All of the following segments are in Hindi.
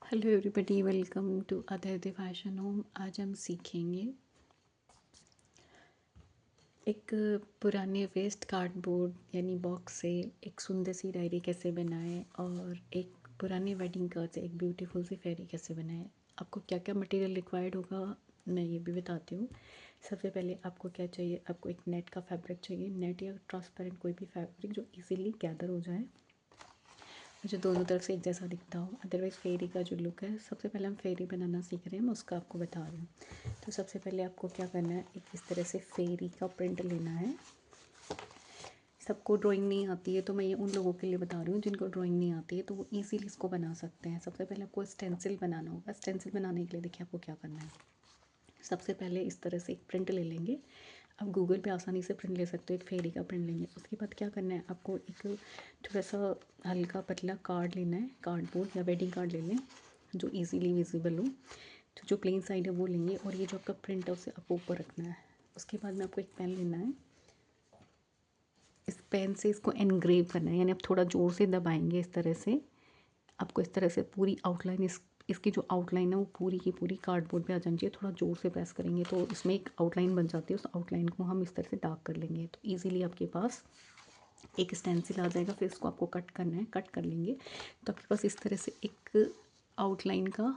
Hello everybody, welcome to Aditi fashion home. आज हम सीखेंगे एक पुराने वेस्ट कार्डबोर्ड यानी बॉक्स से एक सुंदर सी डायरी कैसे बनाएं और एक पुराने वेडिंग कार्ड से एक ब्यूटीफुल सी फेरी कैसे बनाएं। आपको क्या क्या मटेरियल रिक्वायर्ड होगा मैं ये भी बताती हूँ। सबसे पहले आपको क्या चाहिए, आपको एक नेट का फैब्रिक चाहिए। नेट या ट्रांसपेरेंट कोई भी फैब्रिक जो इजीली गैदर हो जाए, जो दोनों तरफ से एक जैसा दिखता हो। अदरवाइज़ फेरी का जो लुक है, सबसे पहले हम फेरी बनाना सीख रहे हैं, मैं उसका आपको बता रही हूँ। तो सबसे पहले आपको क्या करना है, एक इस तरह से फेरी का प्रिंट लेना है। सबको ड्राइंग नहीं आती है तो मैं ये उन लोगों के लिए बता रही हूँ जिनको ड्राइंग नहीं आती है, तो वो ईजीली इसको बना सकते हैं। सबसे पहले आपको स्टेंसिल बनाना होगा। स्टेंसिल बनाने के लिए देखिए आपको क्या करना है। सबसे पहले इस तरह से एक प्रिंट ले लेंगे। आप गूगल पे आसानी से प्रिंट ले सकते हो। एक फेरी का प्रिंट लेंगे। उसके बाद क्या करना है, आपको एक थोड़ा सा हल्का पतला कार्ड लेना है। कार्डबोर्ड या वेडिंग कार्ड ले लें जो इजीली विजिबल हो। तो जो प्लेन साइड है वो लेंगे और ये जो आपका प्रिंट है उसे आपको ऊपर रखना है। उसके बाद में आपको एक पेन लेना है। इस पेन से इसको एनग्रेव करना है, यानी आप थोड़ा ज़ोर से दबाएंगे इस तरह से। आपको इस तरह से पूरी आउटलाइन इसकी जो आउटलाइन है वो पूरी की पूरी कार्डबोर्ड पे आ जानी चाहिए। थोड़ा ज़ोर से प्रेस करेंगे तो इसमें एक आउटलाइन बन जाती है। उस आउटलाइन को हम इस तरह से डार्क कर लेंगे तो इजीली आपके पास एक स्टेंसिल आ जाएगा। फिर इसको आपको कट करना है। कट कर लेंगे तो आपके पास इस तरह से एक आउटलाइन का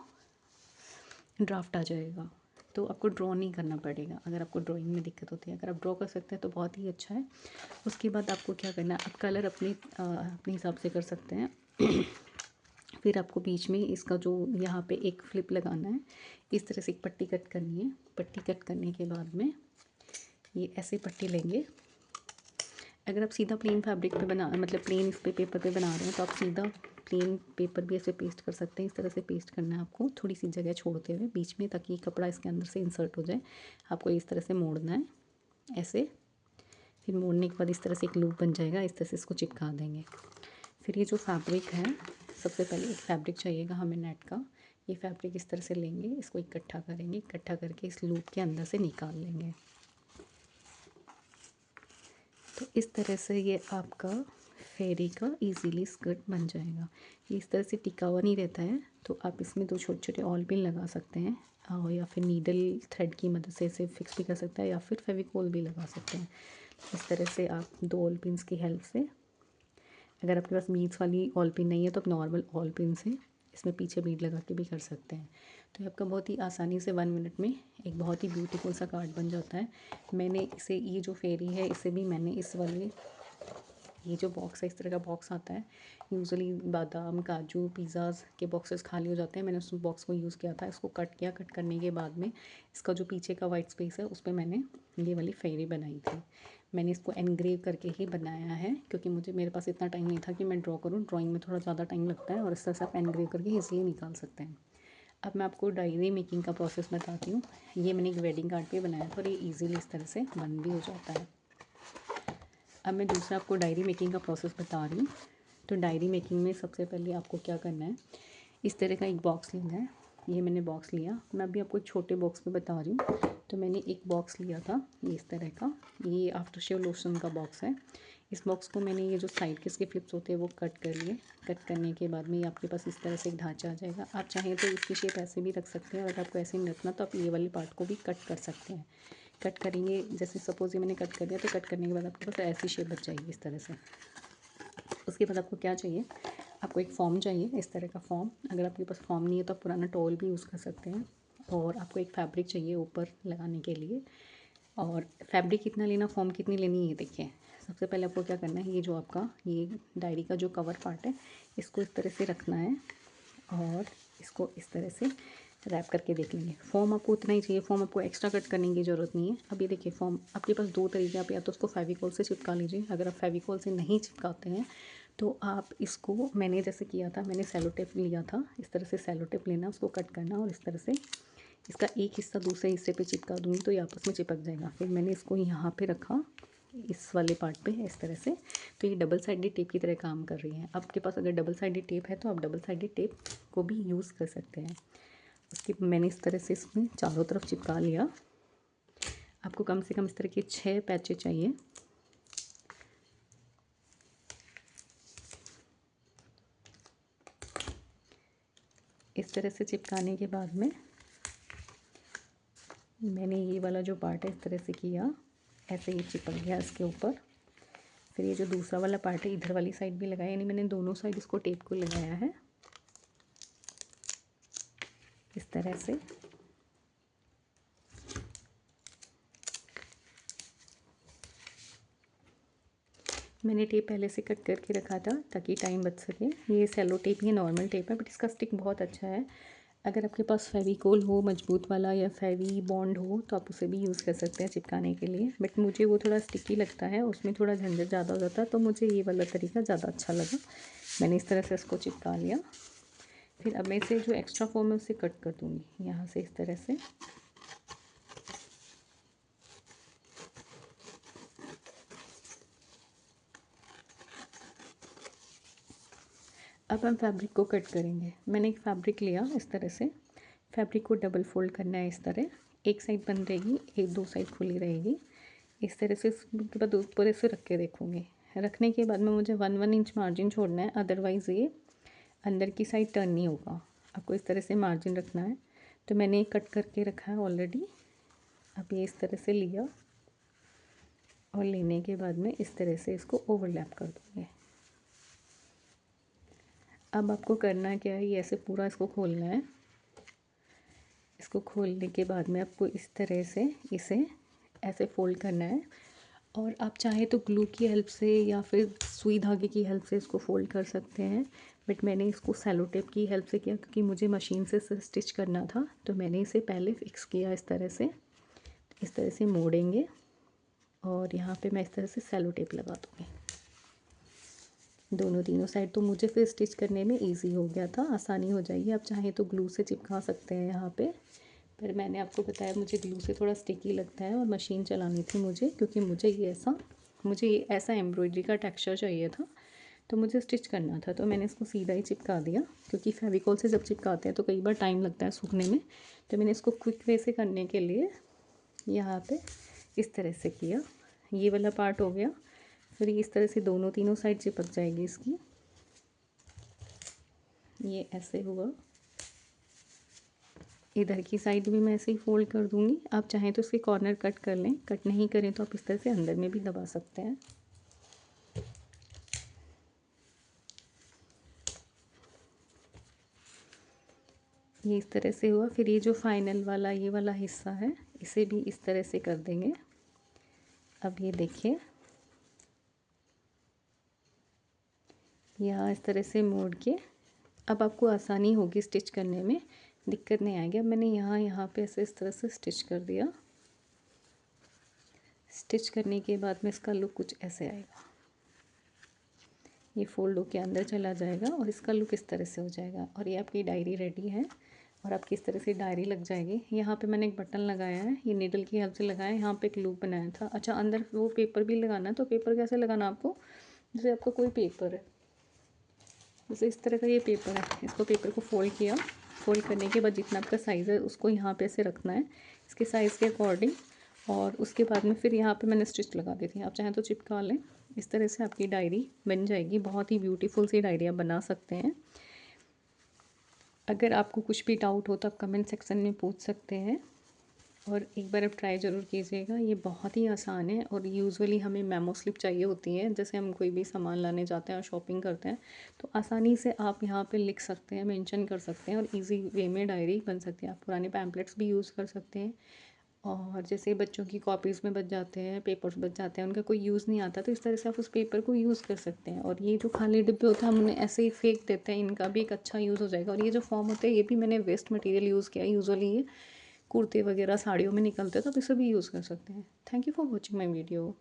ड्राफ्ट आ जाएगा। तो आपको ड्रॉ नहीं करना पड़ेगा अगर आपको ड्राइंग में दिक्कत होती है। अगर आप ड्रॉ कर सकते हैं तो बहुत ही अच्छा है। उसके बाद आपको क्या करना है, आप कलर अपने हिसाब से कर सकते हैं। फिर आपको बीच में इसका जो यहाँ पे एक फ्लिप लगाना है। इस तरह से एक पट्टी कट करनी है। पट्टी कट करने के बाद में ये ऐसे पट्टी लेंगे। अगर आप सीधा प्लेन फैब्रिक पे बना मतलब प्लेन इस पे पेपर पे बना रहे हैं तो आप सीधा प्लेन पेपर भी ऐसे पेस्ट कर सकते हैं। इस तरह से पेस्ट करना है आपको, थोड़ी सी जगह छोड़ते हुए बीच में, ताकि कपड़ा इसके अंदर से इंसर्ट हो जाए। आपको इस तरह से मोड़ना है ऐसे। फिर मोड़ने के बाद इस तरह से एक लूप बन जाएगा। इस तरह से इसको चिपका देंगे। फिर ये जो फैब्रिक है, सबसे पहले एक फैब्रिक चाहिएगा हमें नेट का। ये फैब्रिक इस तरह से लेंगे, इसको इकट्ठा करेंगे। इकट्ठा करके इस लूप के अंदर से निकाल लेंगे। तो इस तरह से ये आपका फेरी का इजीली स्कर्ट बन जाएगा। ये इस तरह से टिका हुआ नहीं रहता है तो आप इसमें दो छोटे छोटे ऑल पिन लगा सकते हैं और या फिर नीडल थ्रेड की मदद से इसे फिक्स भी कर सकते हैं या फिर फेविकोल भी लगा सकते हैं। इस तरह से आप दो ऑल पिन्स की हेल्प से, अगर आपके पास बीड्स वाली ऑल पिन नहीं है तो आप नॉर्मल ऑल पिन से इसमें पीछे बीड लगा के भी कर सकते हैं। तो ये आपका बहुत ही आसानी से 1 मिनट में एक बहुत ही ब्यूटीफुल सा कार्ड बन जाता है। मैंने इसे, ये जो फेरी है इसे भी मैंने इस वाले, ये जो बॉक्स है इस तरह का बॉक्स आता है। यूजुअली बादाम काजू पिज़्ज़ाज़ के बॉक्सेस खाली हो जाते हैं, मैंने उस बॉक्स को यूज़ किया था। इसको कट किया। कट करने के बाद में इसका जो पीछे का वाइट स्पेस है उस पर मैंने ये वाली फेरी बनाई थी। मैंने इसको एनग्रेव करके ही बनाया है क्योंकि मेरे पास इतना टाइम नहीं था कि मैं ड्रॉ करूँ। ड्राइंग में थोड़ा ज़्यादा टाइम लगता है और इस तरह से आप एनग्रेव करके ईज़िली निकाल सकते हैं। अब मैं आपको डायरी मेकिंग का प्रोसेस बताती हूँ। ये मैंने एक वेडिंग कार्ड पे बनाया था और ये ईज़िली इस तरह से बन भी हो जाता है। अब मैं दूसरा आपको डायरी मेकिंग का प्रोसेस बता रही हूँ। तो डायरी मेकिंग में सबसे पहले आपको क्या करना है, इस तरह का एक बॉक्स लेना है। ये मैंने बॉक्स लिया। मैं अभी आपको एक छोटे बॉक्स में बता रही हूँ। तो मैंने एक बॉक्स लिया था ये इस तरह का। ये आफ्टर शेव लोशन का बॉक्स है। इस बॉक्स को मैंने, ये जो साइड के इसके फ्लिप्स होते हैं वो कट कर लिए। कट करने के बाद में ये आपके पास इस तरह से एक ढांचा आ जाएगा। आप चाहें तो इसकी शेप ऐसे भी रख सकते हैं और अगर आपको ऐसे नहीं रखना तो आप ये वाली पार्ट को भी कट कर सकते हैं। कट करेंगे, जैसे सपोज़ ये मैंने कट कर दिया तो कट करने के बाद आपके पास ऐसी शेप बच जाएगी इस तरह से। उसके बाद आपको क्या चाहिए, आपको एक फॉर्म चाहिए, इस तरह का फॉर्म। अगर आपके पास फॉर्म नहीं है तो आप पुराना टॉवल भी यूज़ कर सकते हैं। और आपको एक फैब्रिक चाहिए ऊपर लगाने के लिए। और फैब्रिक कितना लेना, फॉर्म कितनी लेनी है देखिए। सबसे पहले आपको क्या करना है, ये जो आपका ये डायरी का जो कवर पार्ट है इसको इस तरह से रखना है और इसको इस तरह से रैप करके देख लेंगे। फॉर्म आपको उतना ही चाहिए। फॉर्म आपको एक्स्ट्रा कट करने की ज़रूरत नहीं है। अब ये देखिए फॉर्म आपके पास दो तरीके, आप या तो उसको फेविकोल से चिपका लीजिए। अगर आप फेविकोल से नहीं चिपकाते हैं तो आप इसको, मैंने जैसे किया था, मैंने सेलो टेप लिया था। इस तरह से सेलो टेप लेना, उसको कट करना और इस तरह से इसका एक हिस्सा दूसरे हिस्से पे चिपका दूँगी तो ये आपस में चिपक जाएगा। फिर मैंने इसको यहाँ पे रखा इस वाले पार्ट पे इस तरह से। तो ये डबल साइडेड टेप की तरह काम कर रही है। आपके पास अगर डबल साइडेड टेप है तो आप डबल साइडेड टेप को भी यूज़ कर सकते हैं। उसकी मैंने इस तरह से इसमें चारों तरफ चिपका लिया। आपको कम से कम इस तरह के 6 पैचे चाहिए। इस तरह से चिपकाने के बाद में मैंने ये वाला जो पार्ट है इस तरह से किया, ऐसे ही चिपक गया इसके ऊपर। फिर ये जो दूसरा वाला पार्ट है इधर वाली साइड भी लगाया, यानी मैंने दोनों साइड इसको टेप को लगाया है इस तरह से। मैंने टेप पहले से कट करके रखा था ताकि टाइम बच सके। ये सेलो टेप, ये नॉर्मल टेप है बट इसका स्टिक बहुत अच्छा है। अगर आपके पास फेविकोल हो मजबूत वाला या फेवी बॉन्ड हो तो आप उसे भी यूज़ कर सकते हैं चिपकाने के लिए, बट मुझे वो थोड़ा स्टिकी लगता है, उसमें थोड़ा झंझट ज़्यादा हो जाता है, तो मुझे ये वाला तरीका ज़्यादा अच्छा लगा। मैंने इस तरह से इसको चिपका लिया। फिर अब मैं इसे जो एक्स्ट्रा फॉर्म है उसे कट कर दूँगी यहाँ से इस तरह से। अब हम फैब्रिक को कट करेंगे। मैंने एक फैब्रिक लिया इस तरह से, फैब्रिक को डबल फोल्ड करना है इस तरह, एक साइड बंद रहेगी, एक दो साइड खुली रहेगी इस तरह से। उसके बाद ऊपर से रख के देखूँगी। रखने के बाद में मुझे 1 इंच मार्जिन छोड़ना है, अदरवाइज़ ये अंदर की साइड टर्न नहीं होगा। आपको इस तरह से मार्जिन रखना है। तो मैंने कट करके रखा है ऑलरेडी। अब ये इस तरह से लिया और लेने के बाद में इस तरह से इसको ओवरलैप कर दूँगी। अब आपको करना क्या है, ये ऐसे पूरा इसको खोलना है। इसको खोलने के बाद में आपको इस तरह से इसे ऐसे फोल्ड करना है, और आप चाहे तो ग्लू की हेल्प से या फिर सुई धागे की हेल्प से इसको फोल्ड कर सकते हैं, बट मैंने इसको सेलो टेप की हेल्प से किया क्योंकि मुझे मशीन से स्टिच करना था। तो मैंने इसे पहले फिक्स किया इस तरह से मोड़ेंगे और यहाँ पे मैं इस तरह से सेलो टेप लगा दूँगी दोनों तीनों साइड। तो मुझे फिर स्टिच करने में इजी हो गया था, आसानी हो जाएगी। आप चाहें तो ग्लू से चिपका सकते हैं यहाँ पे, पर मैंने आपको बताया मुझे ग्लू से थोड़ा स्टिकी लगता है और मशीन चलानी थी मुझे, क्योंकि मुझे ये ऐसा एम्ब्रॉयडरी का टेक्सचर चाहिए था, तो मुझे स्टिच करना था। तो मैंने इसको सीधा ही चिपका दिया, क्योंकि फेविकोल से जब चिपकाते हैं तो कई बार टाइम लगता है सूखने में। तो मैंने इसको क्विक वे से करने के लिए यहाँ पे इस तरह से किया। ये वाला पार्ट हो गया। फिर इस तरह से दोनों तीनों साइड चिपक जाएगी इसकी। ये ऐसे हुआ। इधर की साइड भी मैं ऐसे ही फोल्ड कर दूंगी। आप चाहें तो इसके कॉर्नर कट कर लें, कट नहीं करें तो आप इस तरह से अंदर में भी दबा सकते हैं। ये इस तरह से हुआ। फिर ये जो फाइनल वाला ये वाला हिस्सा है इसे भी इस तरह से कर देंगे। अब ये देखिए, यहाँ इस तरह से मोड़ के अब आपको आसानी होगी स्टिच करने में, दिक्कत नहीं आएगी। अब मैंने यहाँ पे ऐसे इस तरह से स्टिच कर दिया। स्टिच करने के बाद में इसका लुक कुछ ऐसे आएगा। ये फोल्ड होके अंदर चला जाएगा और इसका लुक इस तरह से हो जाएगा। और ये आपकी डायरी रेडी है और आपकी इस तरह से डायरी लग जाएगी। यहाँ पे मैंने एक बटन लगाया है, ये नीडल की हेल्प से लगाया है। यहाँ पे एक लूप बनाया था। अच्छा, अंदर वो पेपर भी लगाना है, तो पेपर कैसे लगाना आपको, जैसे आपका कोई पेपर है, जैसे इस तरह का ये पेपर है, इसको पेपर को फोल्ड किया। फोल्ड करने के बाद जितना आपका साइज़ है उसको यहाँ पे से रखना है इसके साइज़ के अकॉर्डिंग, और उसके बाद में फिर यहाँ पे मैंने स्टिच लगा दी थी। आप चाहें तो चिपका लें। इस तरह से आपकी डायरी बन जाएगी। बहुत ही ब्यूटीफुल सी डायरी आप बना सकते हैं। अगर आपको कुछ भी डाउट हो तो आप कमेंट सेक्शन में पूछ सकते हैं, और एक बार आप ट्राई ज़रूर कीजिएगा। ये बहुत ही आसान है और यूजुअली हमें मेमो स्लिप चाहिए होती है, जैसे हम कोई भी सामान लाने जाते हैं और शॉपिंग करते हैं, तो आसानी से आप यहाँ पे लिख सकते हैं, मेंशन कर सकते हैं और इजी वे में डायरी बन सकती है। आप पुराने पैम्पलेट्स भी यूज़ कर सकते हैं, और जैसे बच्चों की कॉपीज़ में बच जाते हैं, पेपर्स बच जाते हैं, उनका कोई यूज़ नहीं आता, तो इस तरह से आप उस पेपर को यूज़ कर सकते हैं। और ये जो खाली डिब्बे होते हैं हम उन्हें ऐसे ही फेंक देते हैं, इनका भी एक अच्छा यूज़ हो जाएगा। और ये जो फॉर्म होते हैं ये भी मैंने वेस्ट मटेरियल यूज़ किया है। यूजुअली ये कुर्ते वगैरह साड़ियों में निकलते हैं, तो आप इसे भी यूज़ कर सकते हैं। Thank you for watching my video.